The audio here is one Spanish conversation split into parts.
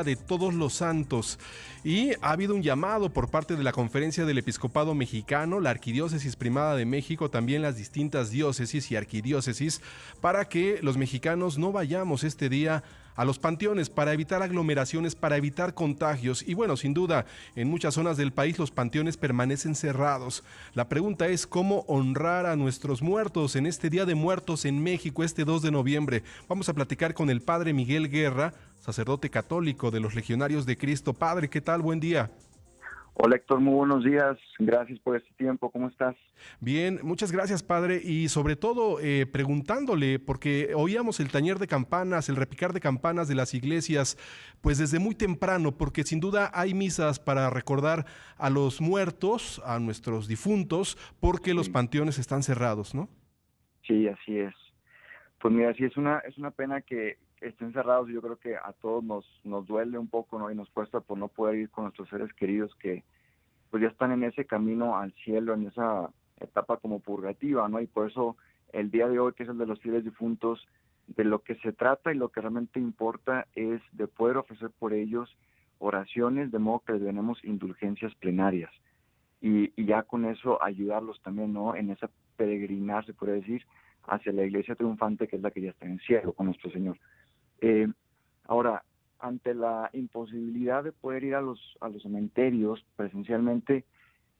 de Todos los Santos, y ha habido un llamado por parte de la Conferencia del Episcopado Mexicano, la Arquidiócesis Primada de México, también las distintas diócesis y arquidiócesis, para que los mexicanos no vayamos este día a los panteones para evitar aglomeraciones, para evitar contagios. Y bueno, sin duda, en muchas zonas del país los panteones permanecen cerrados. La pregunta es cómo honrar a nuestros muertos en este Día de Muertos en México, este 2 de noviembre. Vamos a platicar con el padre Miguel Guerra, sacerdote católico de los Legionarios de Cristo. Padre, ¿qué tal? Buen día. Hola Héctor, muy buenos días. Gracias por este tiempo. ¿Cómo estás? Bien, muchas gracias, padre. Y sobre todo preguntándole, porque oíamos el tañer de campanas, el repicar de campanas de las iglesias, pues desde muy temprano, porque sin duda hay misas para recordar a los muertos, a nuestros difuntos, porque los Sí, panteones están cerrados, ¿no? sí, así es. Pues mira, sí es una pena que estén cerrados. Yo creo que a todos nos duele un poco, ¿no? Y nos cuesta por no poder ir con nuestros seres queridos que pues ya están en ese camino al cielo, en esa etapa como purgativa, ¿no? Y por eso el día de hoy, que es el de los fieles difuntos, de lo que se trata y lo que realmente importa es de poder ofrecer por ellos oraciones, de modo que les tenemos indulgencias plenarias. Y ya con eso ayudarlos también, ¿no? En esa peregrinar, se puede decir, hacia la iglesia triunfante, que es la que ya está en el cielo con nuestro Señor. Eh, Ahora, ante la imposibilidad de poder ir a los cementerios presencialmente,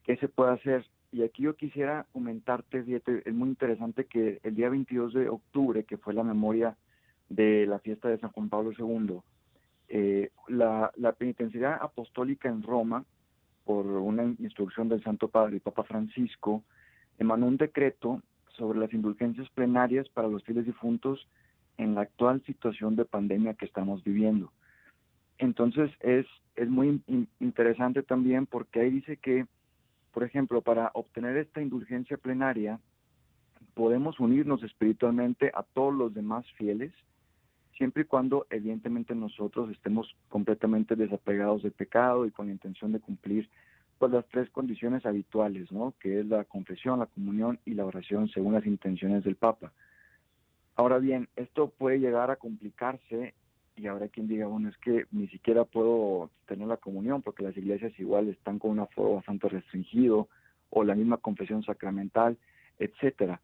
¿qué se puede hacer? Y aquí yo quisiera comentarte, fíjate, es muy interesante que el día 22 de octubre, que fue la memoria de la fiesta de San Juan Pablo II, la penitenciaría apostólica en Roma, por una instrucción del Santo Padre y Papa Francisco, emanó un decreto sobre las indulgencias plenarias para los fieles difuntos en la actual situación de pandemia que estamos viviendo. Entonces es muy interesante también porque ahí dice que, por ejemplo, para obtener esta indulgencia plenaria, podemos unirnos espiritualmente a todos los demás fieles, siempre y cuando evidentemente nosotros estemos completamente desapegados del pecado y con la intención de cumplir pues las tres condiciones habituales, ¿no? Que es la confesión, la comunión y la oración según las intenciones del Papa. Ahora bien, esto puede llegar a complicarse y habrá quien diga, bueno, es que ni siquiera puedo tener la comunión porque las iglesias igual están con un aforo bastante restringido o la misma confesión sacramental, etcétera.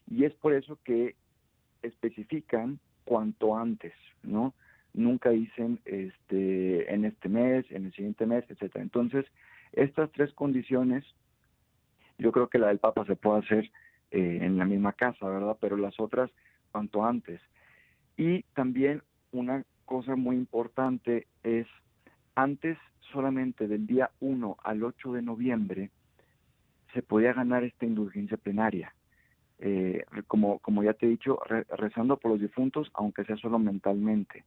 Y es por eso que especifican cuanto antes, ¿no? Nunca dicen en este mes, en el siguiente mes, etcétera. Entonces, estas tres condiciones, yo creo que la del Papa se puede hacer en la misma casa, ¿verdad? Pero las otras cuanto antes. Y también una cosa muy importante es, antes solamente del día 1 al 8 de noviembre se podía ganar esta indulgencia plenaria. Como ya te he dicho, rezando por los difuntos, aunque sea solo mentalmente.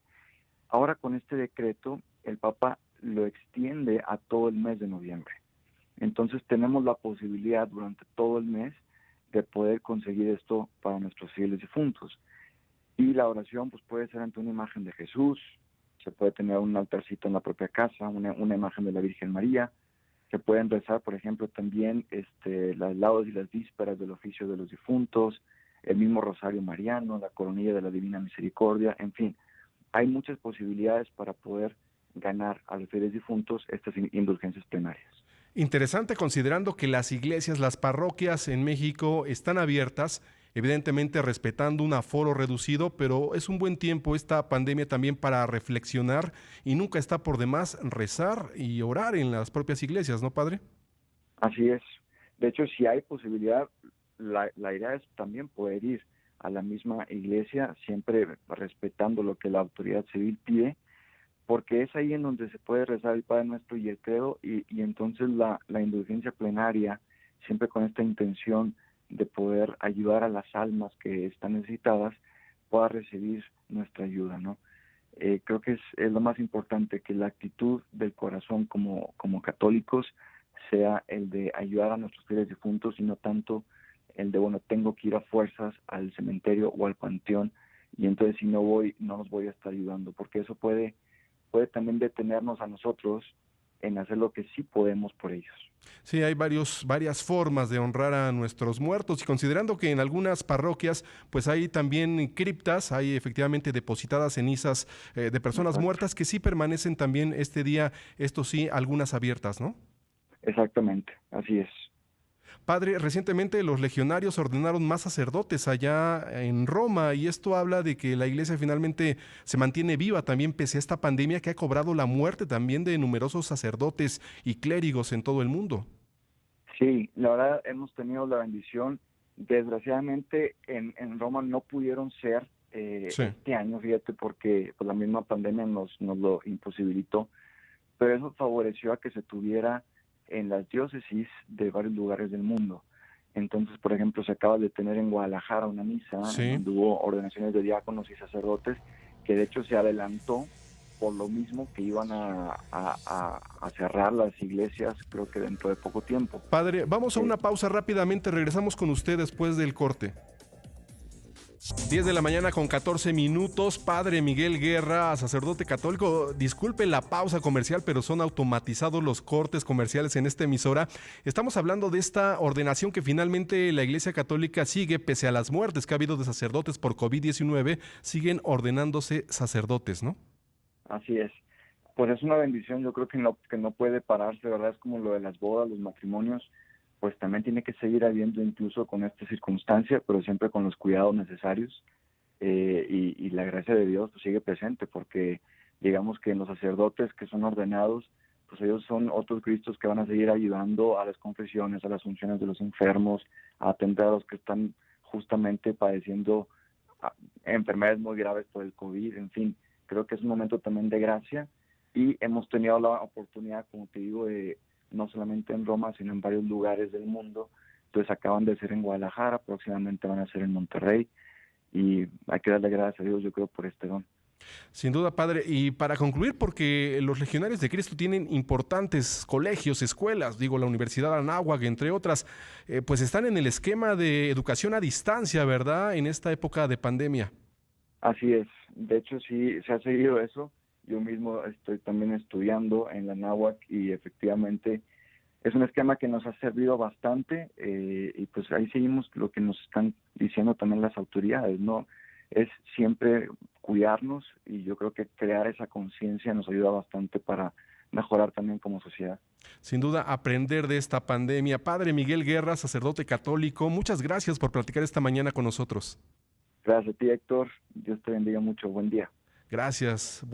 Ahora con este decreto, el Papa lo extiende a todo el mes de noviembre. Entonces tenemos la posibilidad durante todo el mes de poder conseguir esto para nuestros fieles difuntos. Y la oración pues puede ser ante una imagen de Jesús, se puede tener un altarcito en la propia casa, una imagen de la Virgen María, se pueden rezar, por ejemplo, también las laudes y las vísperas del oficio de los difuntos, el mismo rosario mariano, la coronilla de la Divina Misericordia, en fin, hay muchas posibilidades para poder ganar a los fieles difuntos estas indulgencias plenarias. Interesante considerando que las iglesias, las parroquias en México están abiertas, evidentemente respetando un aforo reducido, pero es un buen tiempo esta pandemia también para reflexionar y nunca está por demás rezar y orar en las propias iglesias, ¿no, padre? Así es. De hecho, si hay posibilidad, la idea es también poder ir a la misma iglesia, siempre respetando lo que la autoridad civil pide, porque es ahí en donde se puede rezar el Padre Nuestro y el Credo, y entonces la indulgencia plenaria, siempre con esta intención de poder ayudar a las almas que están necesitadas, pueda recibir nuestra ayuda, ¿no? Creo que es lo más importante, que la actitud del corazón como católicos sea el de ayudar a nuestros fieles difuntos y no tanto el de, bueno, tengo que ir a fuerzas al cementerio o al panteón y entonces si no voy, no nos voy a estar ayudando, porque eso puede también detenernos a nosotros en hacer lo que sí podemos por ellos. Sí, hay varias formas de honrar a nuestros muertos y considerando que en algunas parroquias pues hay también criptas, hay efectivamente depositadas cenizas de personas Exacto. muertas que sí permanecen también este día, esto sí, algunas abiertas, ¿no? Exactamente, así es. Padre, recientemente los legionarios ordenaron más sacerdotes allá en Roma y esto habla de que la iglesia finalmente se mantiene viva también pese a esta pandemia que ha cobrado la muerte también de numerosos sacerdotes y clérigos en todo el mundo. Sí, la verdad hemos tenido la bendición. Desgraciadamente en Roma no pudieron ser Sí. este año, fíjate, porque pues, la misma pandemia nos lo imposibilitó, pero eso favoreció a que se tuviera en las diócesis de varios lugares del mundo. Entonces, por ejemplo, se acaba de tener en Guadalajara una misa en Sí. donde hubo ordenaciones de diáconos y sacerdotes, que de hecho se adelantó por lo mismo que iban a cerrar las iglesias, creo que dentro de poco tiempo. Padre, vamos a Eh, una pausa rápidamente, regresamos con usted después del corte. 10 de la mañana con 14 minutos. Padre Miguel Guerra, sacerdote católico. Disculpe la pausa comercial, pero son automatizados los cortes comerciales en esta emisora. Estamos hablando de esta ordenación que finalmente la Iglesia Católica sigue, pese a las muertes que ha habido de sacerdotes por COVID-19, siguen ordenándose sacerdotes, ¿no? Así es. Pues es una bendición, yo creo que no puede pararse, ¿verdad? Es como lo de las bodas, los matrimonios, pues también tiene que seguir habiendo incluso con esta circunstancia, pero siempre con los cuidados necesarios. Y la gracia de Dios pues sigue presente, porque digamos que los sacerdotes que son ordenados, pues ellos son otros Cristos que van a seguir ayudando a las confesiones, a las unciones de los enfermos, a atender a los que están justamente padeciendo enfermedades muy graves por el COVID, en fin, creo que es un momento también de gracia y hemos tenido la oportunidad, como te digo, de no solamente en Roma, sino en varios lugares del mundo. Entonces acaban de ser en Guadalajara, próximamente van a ser en Monterrey y hay que darle gracias a Dios, yo creo, por este don. Sin duda, padre. Y para concluir, porque los Legionarios de Cristo tienen importantes colegios, escuelas, digo, la Universidad Anáhuac, entre otras, pues están en el esquema de educación a distancia, ¿verdad? En esta época de pandemia. Así es, de hecho sí se ha seguido eso. Yo mismo estoy también estudiando en la Anáhuac y efectivamente es un esquema que nos ha servido bastante y pues ahí seguimos lo que nos están diciendo también las autoridades, ¿no? Es siempre cuidarnos y yo creo que crear esa conciencia nos ayuda bastante para mejorar también como sociedad. Sin duda, aprender de esta pandemia. Padre Miguel Guerra, sacerdote católico, muchas gracias por platicar esta mañana con nosotros. Gracias a ti, Héctor. Dios te bendiga mucho. Buen día. Gracias.